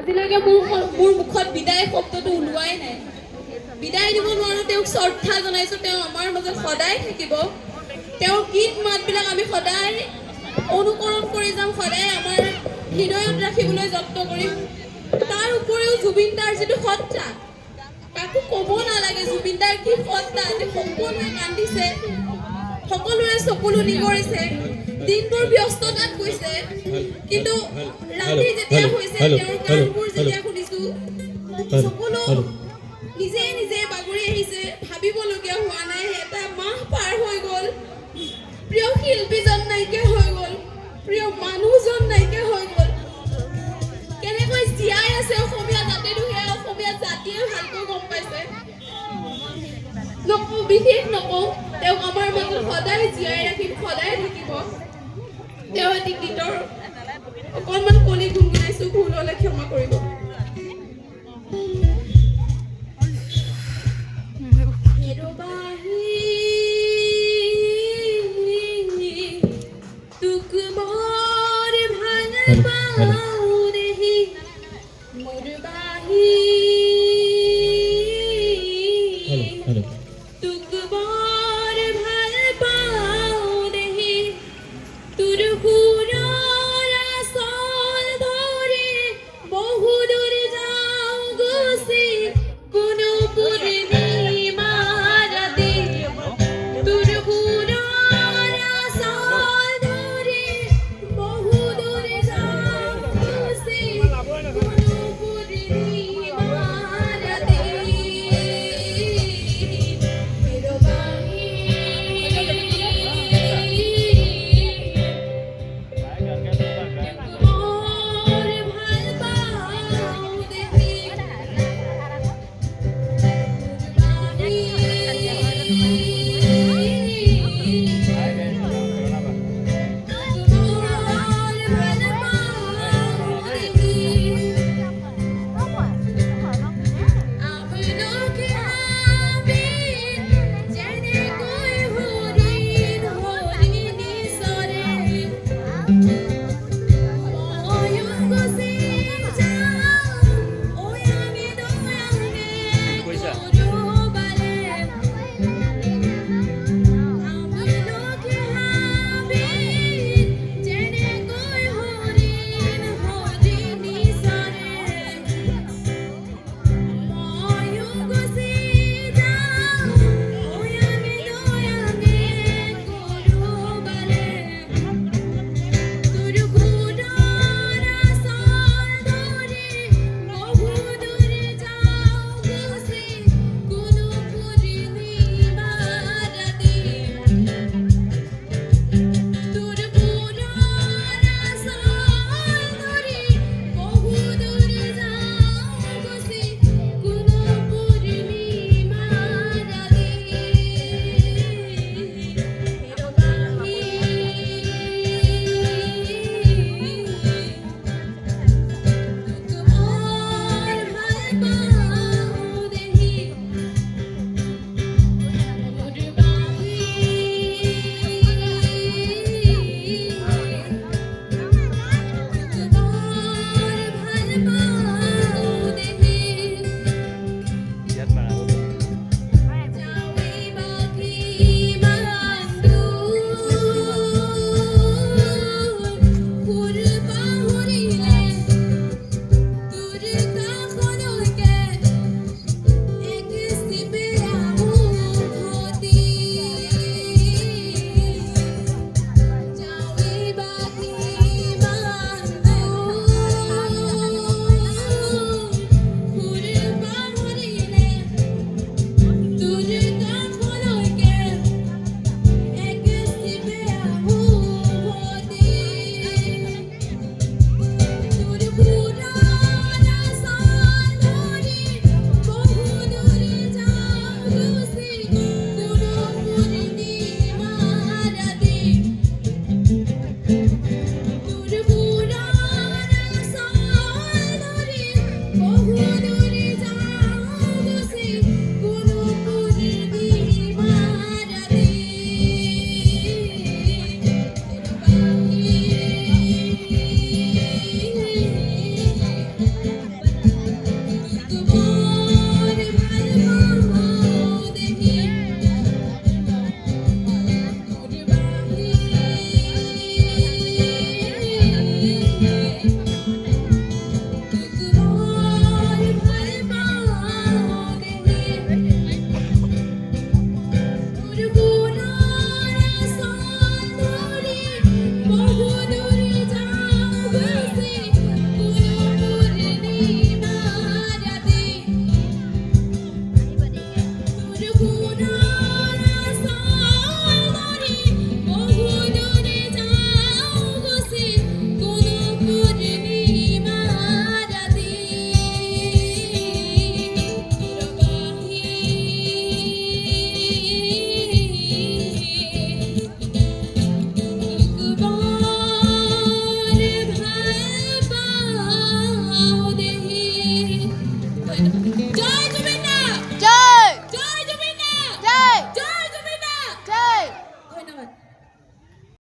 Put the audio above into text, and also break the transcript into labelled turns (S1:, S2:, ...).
S1: আজিলৈকে মোৰ মুখত বিদায় শব্দটো ওলোৱাই নাই। বিদায় দিব নোৱাৰো, তেওঁক শ্ৰদ্ধা জনাইছো। তেওঁ আমাৰ মাজত সদায় থাকিব। তেওঁৰ গীত মাতবিলাক আমি সদায় অনুকৰণ কৰি যাম, সদায় আমাৰ হৃদয়ত ৰাখিবলৈ যত্ন কৰিম। তাৰ উপৰিও জুবিন দাৰ যিটো সত্তা, কাকো ক'ব নালাগে। জুবিন দাৰ কি সত্তা, যে সকলোৱে কান্দিছে, সকলোৰে চকুলো নিগৰিছে, দিনবোৰ ব্যস্ততাত গৈছে, কিন্তু ৰাতি যেতিয়া হৈছে তেওঁৰ গানবোৰ যেতিয়া শুনিছো, সকলো নিজে নিজে বাগৰি আহিছে। ভাবিবলগীয়া হোৱা নাই। এটা মাহ পাৰ হৈ গ'ল, প্ৰিয় শিল্পীজন নাইকিয়া হৈ গ'ল, প্ৰিয় মানুহজন নাইকিয়া হৈ গ'ল। কেনেকৈ জীয়াই আছে অসমীয়া জাতিটো, সেয়া অসমীয়া জাতিয়ে ভালকৈ গম পাইছে। নকওঁ, বিশেষ নকওঁ, তেওঁক আমাৰ মাজত সদায় জীয়াই ৰাখিম, সদায় থাকিব। তেওঁ এটি গীতৰ অকণমান কলি গুণগুণাইছো, ভুল হ'লে ক্ষমা কৰিব।